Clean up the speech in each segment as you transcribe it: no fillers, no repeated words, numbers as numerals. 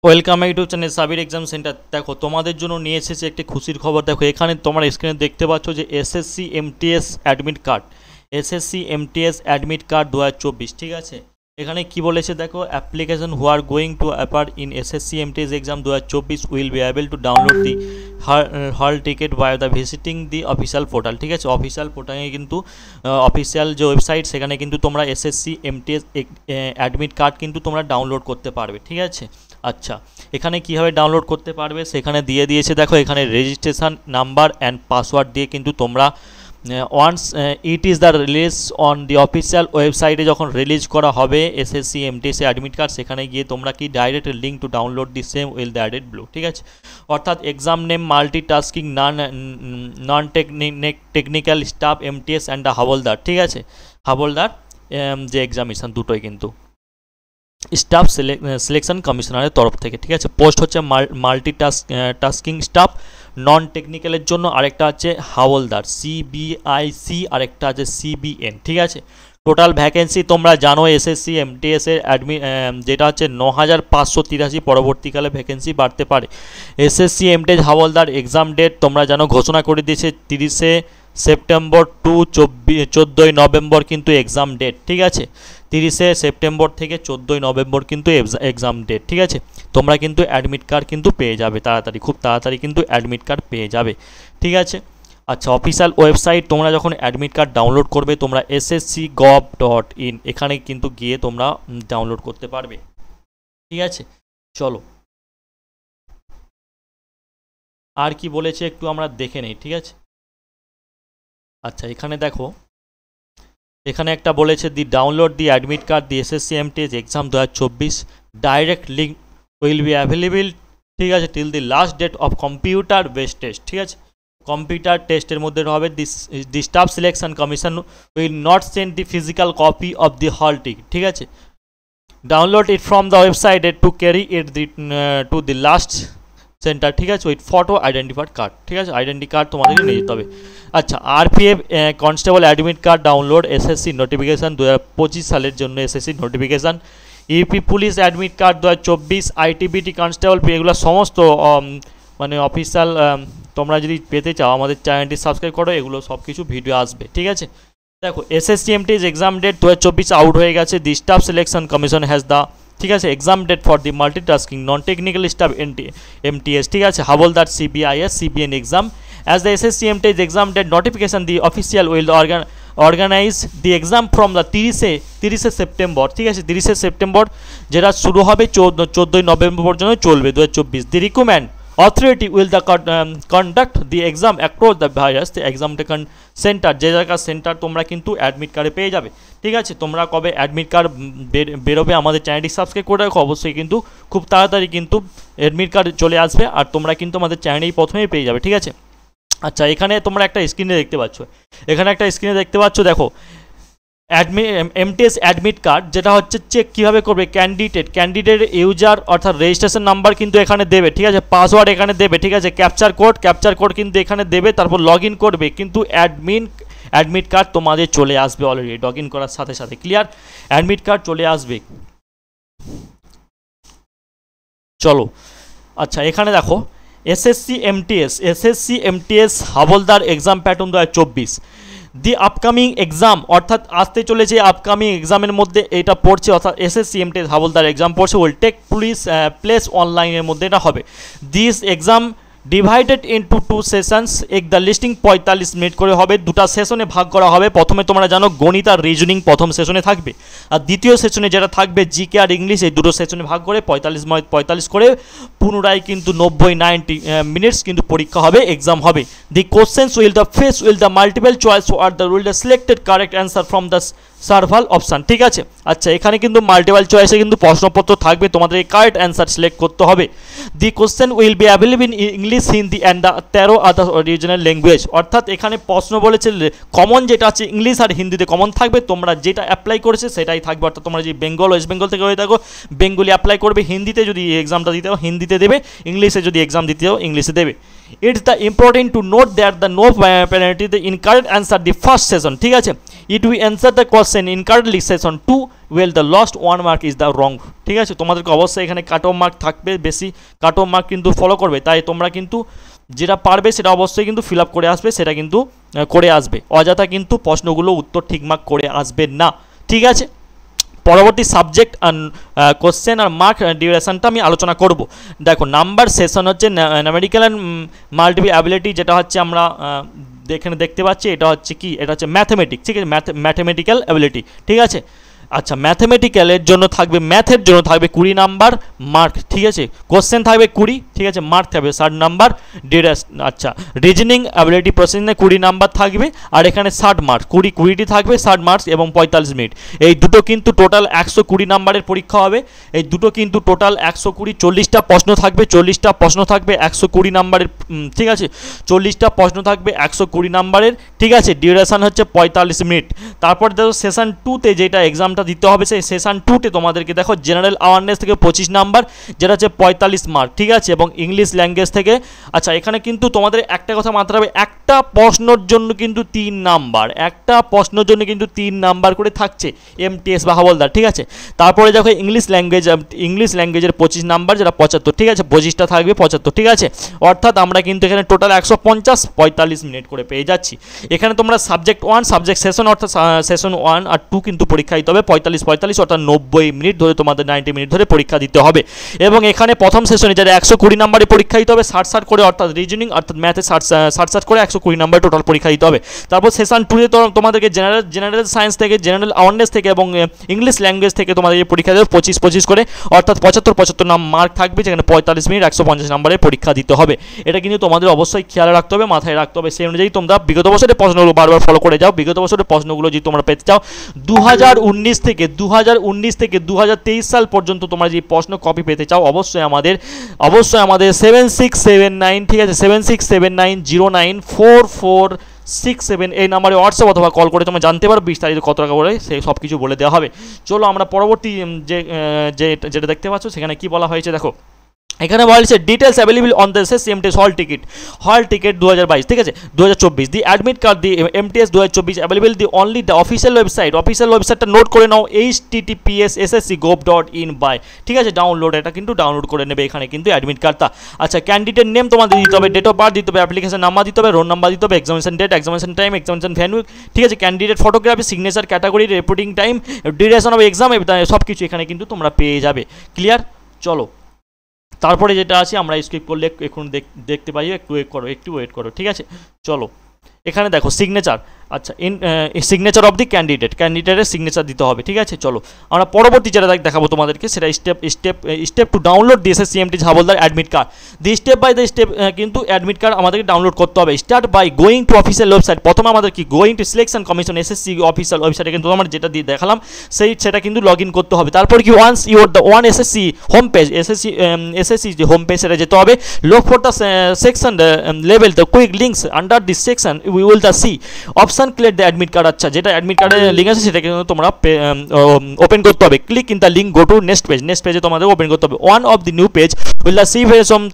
Welcome YouTube channel Sabir exam centre. দেখো তোমাদের জন্য নিয়ে এসেছে একটি খুশির খবর। দেখো এখানে তোমার স্ক্রিনে দেখতে পাচ্ছ যে SSC MTS admit card, SSC MTS admit card 2024, ঠিক আছে। এখানে কি বলেছে দেখো, application who are going to appear in SSC MTS exam 2024 will be able to download the hall ticket by the visiting the official portal, ঠিক আছে। Official পোর্টালে কিন্তু অফিসিয়াল যে ওয়েবসাইট সেখানে কিন্তু তোমরা এসএসসি এমটিএস অ্যাডমিট কার্ড কিন্তু তোমরা ডাউনলোড করতে পারবে, ঠিক আছে। আচ্ছা, এখানে কীভাবে ডাউনলোড করতে পারবে সেখানে দিয়ে দিয়েছে। দেখো এখানে রেজিস্ট্রেশন নাম্বার অ্যান্ড পাসওয়ার্ড দিয়ে কিন্তু তোমরা once it is the release on the official ওয়েবসাইটে যখন রিলিজ করা হবে এসএসসি এমটিএস অ্যাডমিট কার্ড, সেখানে গিয়ে তোমরা কি direct link to download the same will the added blue, ঠিক আছে। অর্থাৎ exam name multitasking non technical staff MTS and the havaldar, ঠিক আছে। হাবলদার যে এক্সামিনেশান দুটোই কিন্তু স্টাফ সিলেকশন কমিশনারের তরফ থেকে, ঠিক আছে। পোস্ট হচ্ছে টাস্কিং স্টাফ, নন টেকনিক্যালের জন্য আরেকটা আছে হাওলদার সিবিআইসি, আরেকটা আছে সিবিএন, ঠিক আছে। টোটাল ভ্যাকেন্সি তোমরা জানো এসএসসি এমটিএসের যেটা হচ্ছে 9583, পরবর্তীকালে ভ্যাকেন্সি বাড়তে পারে। SSC MTS Howlader exam date তোমরা জানো ঘোষণা করে দিয়েছে 30শে সেপ্টেম্বর টু 14ই নভেম্বর কিন্তু এক্সাম ডেট, ঠিক আছে। 30শে সেপ্টেম্বর থেকে 14ই নভেম্বর কিন্তু এক্সাম ডেট, ঠিক আছে। তোমরা কিন্তু অ্যাডমিট কার্ড কিন্তু পেয়ে যাবে তাড়াতাড়ি, খুব তাড়াতাড়ি কিন্তু অ্যাডমিট কার্ড পেয়ে যাবে, ঠিক আছে। আচ্ছা, অফিসিয়াল ওয়েবসাইট তোমরা যখন অ্যাডমিট কার্ড ডাউনলোড করবে তোমরা sscgov.in এখানে কিন্তু গিয়ে তোমরা ডাউনলোড করতে পারবে, ঠিক আছে। চলো আর কি বলেছে একটু আমরা দেখে নেই, ঠিক আছে। আচ্ছা, এখানে দেখো এখানে একটা বলেছে the download the admit card the SSC MTS exam 2024 direct link will be available, ঠিক আছে, till the last date of computer based test, ঠিক আছে। কম্পিউটার টেস্টের মধ্যে হবে the staff selection commission will not send the physical copy of the hall ticket, ঠিক আছে। Download it from the website to carry it to the last centre, ঠিক আছে, with photo identified card, ঠিক আছে। Identity card তোমাদেরকে নিয়ে যেতে হবে। আচ্ছা, RPF constable admit card download SSC notification 2025 সালের জন্য SSC notification, UP police admit card 2024, ITBP constable, এগুলো সমস্ত মানে অফিসিয়াল তোমরা যদি পেতে চাও আমাদের চ্যানেলটি সাবস্ক্রাইব করো, এগুলো সব কিছু ভিডিও আসবে, ঠিক আছে। দেখো SSC MTS exam date 2024 out হয়ে গেছে। The staff selection commission has the, ঠিক আছে, exam date for the multitasking non technical staff MTS, ঠিক আছে, havaldar CBIC CBN exam as the SSC MTS exam date notification the official will organise the exam from the 30শে September, ঠিক আছে। 30শে September যেটা শুরু হবে 14ই নভেম্বর পর্যন্ত চলবে 2024। The recommend authority will the conduct the exam across the various the exam taken centre, যে জায়গার সেন্টার তোমরা কিন্তু অ্যাডমিট কার্ডে পেয়ে যাবে, ঠিক আছে। তোমরা কবে অ্যাডমিট কার্ড বেরোবে আমাদের চ্যানেলটি সাবস্ক্রাইব করে রাখো, অবশ্যই কিন্তু খুব তাড়াতাড়ি কিন্তু অ্যাডমিট কার্ড চলে আসবে আর তোমরা কিন্তু আমাদের চ্যানেলেই প্রথমেই পেয়ে যাবে, ঠিক আছে। আচ্ছা, এখানে তোমরা একটা স্ক্রিনে দেখতে পাচ্ছ, দেখো এমটিএস অ্যাডমিট কার্ড যেটা হচ্ছে চেক কীভাবে করবে, ক্যান্ডিডেট ইউজার অর্থাৎ রেজিস্ট্রেশন নাম্বার কিন্তু এখানে দেবে, ঠিক আছে, পাসওয়ার্ড এখানে দেবে, ঠিক আছে, ক্যাপচার কোড কিন্তু এখানে দেবে, তারপর লগ ইন করবে, কিন্তু অ্যাডমিট কার্ড তোমাদের চলে আসবে অলরেডি লগ ইন করার সাথে সাথে, ক্লিয়ার, অ্যাডমিট কার্ড চলে আসবে। চলো আচ্ছা, এখানে দেখো এসএসসি এমটিএস হাবলদার এক্সাম প্যাটার্ন 2024 দি আপকামিং এক্সাম, অর্থাৎ আসতে চলেছে আপকামিং এক্সামের মধ্যে এটা পড়ছে, অর্থাৎ এসএসসি এমটিএস হাবলদার এক্সাম পড়ছে, উইল টেক প্লেস অনলাইনের মধ্যে এটা হবে। This exam divided into 2 sessions, the listing 45 minute করে হবে, দুটা সেশনে ভাগ করা হবে। প্রথমে তোমরা জানো গণিত আর রিজনিং প্রথম সেশনে থাকবে, আর দ্বিতীয় সেশনে যেটা থাকবে জিকে আর ইংলিশ, এই দুটো সেশনে ভাগ করে 45 করে পুনরায় কিন্তু 90 মিনিটস কিন্তু পরীক্ষা হবে, এক্সাম হবে। The questions will the multiple choice আর the will the selected correct answer from the several option, ঠিক আছে। আচ্ছা, এখানে কিন্তু মাল্টিপল চয়েসে কিন্তু প্রশ্নপত্র থাকবে, তোমাদের কারেক্ট অ্যান্সার সিলেক্ট করতে হবে। The question will be available in English, Hindi and the 13 other regional language, অর্থাৎ এখানে প্রশ্ন বলেছে কমন যেটা আছে ইংলিশ আর হিন্দিতে কমন থাকবে, তোমরা যেটা অ্যাপ্লাই করেছে সেটাই থাকবে, অর্থাৎ তোমরা যদি ওয়েস্ট বেঙ্গল থেকে হয়ে থাকো বেঙ্গলি অ্যাপ্লাই করবে, হিন্দিতে যদি এক্সামটা দিতে হবে হিন্দিতে দেবে, ইংলিশে যদি এক্সাম দিতে হবে ইংলিশে দেবে। It's the important to note that the no penalty the incorrect answer the first session, ঠিক আছে। It we answer the question incorrectly session 2 well the lost 1 mark is the wrong. ঠিক আছে, তোমাদেরকে অবশ্যই এখানে কাট অফ মার্ক থাকবে, বেশি cut off mark কিন্তু ফলো করবে, তাই তোমরা কিন্তু যেটা পারবে সেটা অবশ্যই কিন্তু ফিল আপ করে আসবে, সেটা কিন্তু করে আসবে, অযথা কিন্তু প্রশ্নগুলো উত্তর ঠিকমাক করে আসবে না। ঠিক আছে, পরবর্তী সাবজেক্ট আর কোশ্চেন আর মার্ক ডিউরেশনটা আমি আলোচনা করব। দেখো নাম্বার সেশন হচ্ছে ন্যামেরিক্যাল অ্যান্ড মাল্টিপল অ্যাবিলিটি, যেটা হচ্ছে আমরা এখানে দেখতে পাচ্ছি, এটা হচ্ছে কি, এটা হচ্ছে ম্যাথমেটিক্স। ঠিক আছে, ম্যাথমেটিক্যাল অ্যাবিলিটি। ঠিক আছে, আচ্ছা ম্যাথমেটিক্যালের জন্য থাকবে, ম্যাথের জন্য থাকবে 20 নাম্বার মার্ক। ঠিক আছে, কোশ্চেন থাকবে 20, ঠিক আছে, মার্ক থাকবে 60 নাম্বার ডিউরেশন। আচ্ছা রিজনিং অ্যাবিলিটি প্রসেসিংয়ে 20 নাম্বার থাকবে, আর এখানে 60 মার্ক, 20টি থাকবে, 60 মার্কস এবং 45 মিনিট। এই দুটো কিন্তু টোটাল 120 নাম্বারের পরীক্ষা হবে। এই দুটো কিন্তু টোটাল 120, 40টা প্রশ্ন থাকবে, 40টা প্রশ্ন থাকবে 120 নাম্বারের। ঠিক আছে, 40টা প্রশ্ন থাকবে 120 নাম্বারের। ঠিক আছে, ডিউরেশন হচ্ছে 45 মিনিট। তারপর দেখো সেশন 2তে যেটা এক্সাম দিতে হবে, সেই সেশন 2তে তোমাদেরকে দেখো জেনারেল অ্যাওয়ারনেস থেকে 25 নাম্বার, যেটা হচ্ছে 45 মার্ক। ঠিক আছে, এবং ইংলিশ ল্যাঙ্গুয়েজ থেকে, আচ্ছা এখানে কিন্তু তোমাদের একটা কথা মাথায় রাখবে, একটা প্রশ্নের জন্য কিন্তু 3 নাম্বার, একটা প্রশ্নের জন্য কিন্তু 3 নাম্বার করে থাকছে এমটিএস বা হাওলদার। ঠিক আছে, তারপরে দেখো ইংলিশ ল্যাঙ্গুয়েজের 25 নাম্বার, যেটা 75। ঠিক আছে, 25টা থাকবে 75। ঠিক আছে, অর্থাৎ আমরা কিন্তু এখানে টোটাল 150, 45 মিনিট করে পেয়ে যাচ্ছি। এখানে তোমরা সাবজেক্ট 1, সাবজেক্ট সেশন অর্থাৎ সেশন 1 আর 2 কিন্তু পরীক্ষা দিতে হবে 45 অর্থাৎ 90 মিনিট ধরে, তোমাদের 90 মিনিট ধরে পরীক্ষা দিতে হবে। এবং এখানে প্রথম সেশনে যারা 120 নাম্বারে পরীক্ষা দিতে হবে 60 করে, অর্থাৎ রিজনিং অর্থাৎ ম্যাথে 60 করে 120 নাম্বার টোটাল পরীক্ষা দিতে হবে। তারপর সেশন 2-এ তোমাদেরকে জেনারেল সায়েন্স থেকে, জেনারেল অ্যাওয়ারনেস থেকে এবং ইংলিশ ল্যাঙ্গুয়েজ থেকে তোমাদের পরীক্ষা দেবে 25 করে, অর্থাৎ 75 মার্ক থাকবে, যেখানে 45 মিনিট 150 নাম্বারের পরীক্ষা দিতে হবে। এটা কিন্তু তোমাদের অবশ্যই খেয়াল রাখতে হবে, মাথায় রাখতে হবে। সেই অনুযায়ী তোমরা বিগত বছরের প্রশ্নগুলো বারবার ফলো করে যাও। বিগত বছরের প্রশ্নগুলো যদি তোমরা পেতে চাও 2019 থেকে 2023 সাল পর্যন্ত তোমরা যে প্রশ্ন কপি পেতে চাও, অবশ্যই আমাদের 7679, ঠিক আছে, 7679094467 এই নাম্বারে হোয়াটসঅ্যাপ অথবা কল করে তোমরা জানতে পারো বিস্তারিত কত টাকা বলে, সেই সব কিছু বলে দেওয়া হবে। চলো আমরা পরবর্তী যেটা দেখতে পাচ্ছ সেখানে কি বলা হয়েছে দেখো। এখানে বলছে details available on the SSC MTS hall ticket 2022, ঠিক আছে, 2024 the admit card the MTS 2024 available the only the official ওয়েবসাইটটা নোট করে নাও https://ssc.gov.in বাই, ঠিক আছে, ডাউনলোড, এটা কিন্তু ডাউনলোড করে নেবে এখানে কিন্তু অ্যাডমিট কার্ডটা। আচ্ছা ক্যান্ডিডেট নেম তোমাদের দিতে হবে, ডেট অফ বার্থ দিতে হবে, অ্যাপ্লিকেশন নাম্বার দিতে হবে, রোল নাম্বার দিতে হবে, examination date, examination time, examination venue, ঠিক আছে, candidate photography, signature, category, reporting time, duration of exam, সব কিছু এখানে কিন্তু তোমরা পেয়ে যাবে। ক্লিয়ার? চলো তারপরে যেটা আছে আমরা স্কিপ করলে এখন দেখতে পাই, একটু ওয়েট করো, ঠিক আছে। চলো এখানে দেখো সিগনেচার, আচ্ছা সিগনেচার অফ দি ক্যান্ডিডেটের সিগনেচার দিতে হবে, ঠিক আছে। চলো আমরা পরবর্তী যেটা দেখাবো তোমাদেরকে, সেটা step to download the SSC MTS havaldar admit card. The step by the step কিন্তু অ্যাডমিট কার্ড আমাদেরকে ডাউনলোড করতে হবে। Start by going to official website, প্রথমে আমাদের কি going to selection commission SSC official ওয়েবসাইটে কিন্তু আমরা যেটা দিয়ে দেখালাম সেটা কিন্তু লগ ইন করতে হবে। তারপর কি once your the SSC home page, SSC যে হোম পেজ সেটা যেতে হবে। Look for the section level the quick links under this section we will the see option clear the admit card. আচ্ছা যেটা অ্যাডমিট কার্ডের লিঙ্ক আছে সেটা কিন্তু তোমরা ওপেন করতে হবে। Click in the link, go to next পেজে তোমাদের ওপেন করতে হবে। One of the new page will the C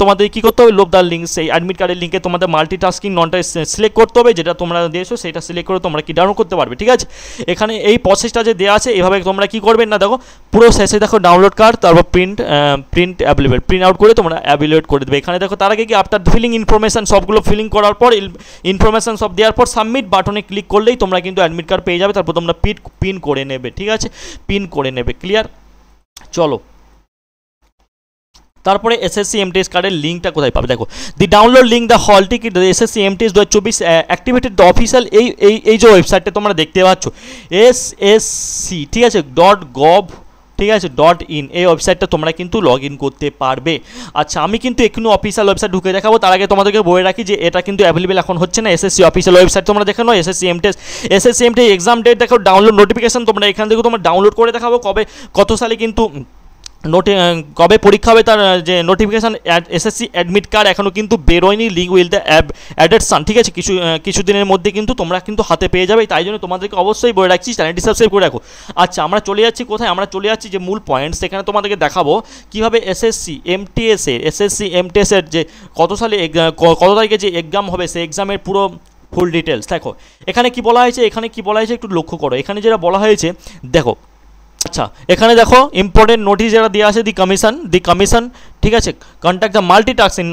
তোমাদের কি করতে হবে, লোভ দ্য লিঙ্ক, সেই অ্যাডমিট কার্ডের লিঙ্কে তোমাদের মাল্টিটাস্কিং ননটা সিলেক্ট করতে হবে, যেটা তোমরা দিয়েছো সেটা সিলেক্ট করে তোমরা কি ডাউনলোড করতে পারবে, ঠিক আছে। এখানে এই প্রসেসটা যে দেওয়া আছে এভাবে তোমরা কি করবে না, দেখো পুরো শেষে দেখো ডাউনলোড কার্ড, তারপর প্রিন্ট অ্যাভেলেবল, প্রিন্ট আউট করে তোমরা অ্যাভেলেবল করে দেবে। এখানে দেখো তার আগে কি আফটার ফিলিং ইনফরমেশন, সবগুলো ফিলিং করার পর ইনফরমেশন সব দেওয়ার পর সাবমিট বাটনে ক্লিক করলেই তোমরা কিন্তু অ্যাডমিট কার্ড পেয়ে যাবে। তারপর তোমরা পিন করে নেবে, ঠিক আছে, পিন করে নেবে। ক্লিয়ার? চলো তারপরে এসএসসি এমটিএস কার্ডের লিঙ্কটা কোথায় পাবে দেখো, the download link the hall ticket SSC MTS 2024 activated the official, এই যে ওয়েবসাইটটা তোমরা দেখতে পাচ্ছ এসএসসি, ঠিক আছে, .gov, ঠিক আছে, .in, এই ওয়েবসাইটটা তোমরা কিন্তু লগ ইন করতে পারবে। আচ্ছা আমি কিন্তু এখনো অফিসিয়াল ওয়েবসাইট ঢুকে দেখাবো, তার আগে তোমাদেরকে বলে রাখি যে এটা কিন্তু অ্যাভেলেবেল এখন হচ্ছে না। এসএসসি অফিসিয়াল ওয়েবসাইট তোমরা দেখে নাও, এসএসসি এমটিএস এক্সাম ডেট দেখো, ডাউনলোড নোটিফিকেশন তোমরা এখান থেকে তোমরা ডাউনলোড করে দেখাবো কত সালে কিন্তু কবে পরীক্ষা হবে তার যে নোটিফিকেশান। এসএসসি অ্যাডমিট কার্ড এখনও কিন্তু বেরোয়নি, লিঙ্ক উইল দ্য অ্যাডেড সান, ঠিক আছে, কিছু দিনের মধ্যে কিন্তু তোমরা কিন্তু হাতে পেয়ে যাবে। তাই জন্য তোমাদেরকে অবশ্যই বলে রাখছি চ্যানেলটি সাবস্ক্রাইব করে রাখো। আচ্ছা আমরা চলে যাচ্ছি কোথায়, আমরা চলে যাচ্ছি যে মূল পয়েন্টস, এখানে তোমাদেরকে দেখাবো কীভাবে এসএসসি এমটিএসের যে কত সালে কত তারিখে যে এক্সাম হবে সেই এক্সামের পুরো ফুল ডিটেলস। দেখো এখানে কি বলা হয়েছে, এখানে কি বলা হয়েছে একটু লক্ষ্য করো। এখানে যেটা বলা হয়েছে দেখো, আচ্ছা এখানে দেখো ইম্পর্টেন্ট নোটিশ যেটা দেওয়া আছে, দি কমিশন ঠিক আছে contact the multitasking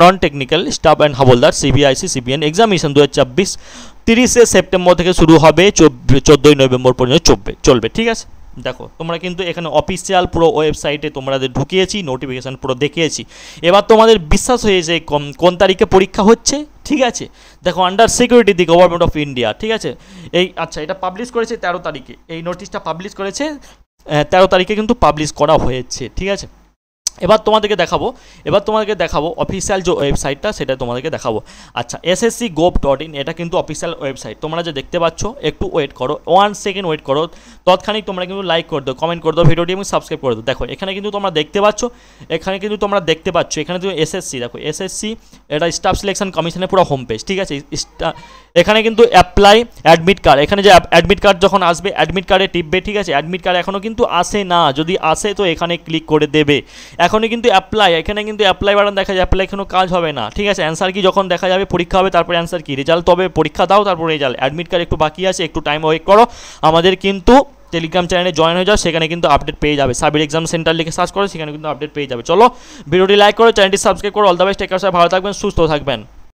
non technical staff and havaldar CBIC CBN examination 2024 30শে সেপ্টেম্বর থেকে শুরু হবে, 14ই নভেম্বর পর্যন্ত চলবে। ঠিক আছে, দেখো তোমরা কিন্তু এখানে অফিসিয়াল পুরো ওয়েবসাইটে তোমাদের ঢুকিয়েছি, নোটিফিকেশান পুরো দেখিয়েছি। এবার তোমাদের বিশ্বাস হয়েছে কোন তারিখে পরীক্ষা হচ্ছে। ঠিক আছে, দেখো under security the government of India. ঠিক আছে, এই আচ্ছা এটা পাবলিশ করেছে 13 তারিখে, এই নোটিশটা পাবলিশ করেছে 13 তারিখে কিন্তু পাবলিশ করা হয়েছে। ঠিক আছে, এবার তোমাদেরকে দেখাবো অফিসিয়াল যে ওয়েবসাইটটা সেটা তোমাদেরকে দেখাবো। আচ্ছা ssc.gov.in এটা কিন্তু অফিসিয়াল ওয়েবসাইট, তোমরা যে দেখতে পাচ্ছ, একটু ওয়েট করো, 1 সেকেন্ড ওয়েট করো, তৎক্ষণিক তোমরা কিন্তু লাইক করে দাও, কমেন্ট করে দাও ভিডিওটি এবং সাবস্ক্রাইব করে দাও। দেখো এখানে কিন্তু তোমরা দেখতে পাচ্ছ, এখানে তুমি এসএসসি, দেখো এসএসসি এটা স্টাফ সিলেকশন কমিশনের পুরো হোম পেজ। ঠিক আছে, এখানে কিন্তু অ্যাপ্লাই অ্যাডমিট কার্ড, এখানে যে অ্যাডমিট কার্ড যখন আসবে অ্যাডমিট কার্ডে টিপবে। ঠিক আছে, অ্যাডমিট কার্ড এখনও কিন্তু আসে না, যদি আসে তো এখানে ক্লিক করে দেবে। এখনই কিন্তু অ্যাপ্লাই, এখানে কিন্তু অ্যাপ্লাই বাটন দেখা যায়, অ্যাপ্লাই এখনও কাজ হবে না। ঠিক আছে, অ্যান্সার কি যখন দেখা যাবে, পরীক্ষা হবে তারপরে অ্যান্সার কি, রেজাল্ট তবে পরীক্ষা দাও তারপর রেজাল্ট। অ্যাডমিট কার্ড একটু বাকি আছে, একটু টাইম ওয়েট করো। আমাদের কিন্তু টেলিগ্রাম চ্যানেলে জয়েন হয়ে যাও, সেখানে কিন্তু আপডেট পেয়ে যাবে। সাবির এক্সাম সেন্টার লিখে সার্চ করো, সেখানে কিন্তু আপডেট পেয়ে যাবে। চলো ভিডিওটি লাইক করো, চ্যানেলটি সাবস্ক্রাইব করো। All the best, take care, ভালো থাকবেন, সুস্থ থাকবেন।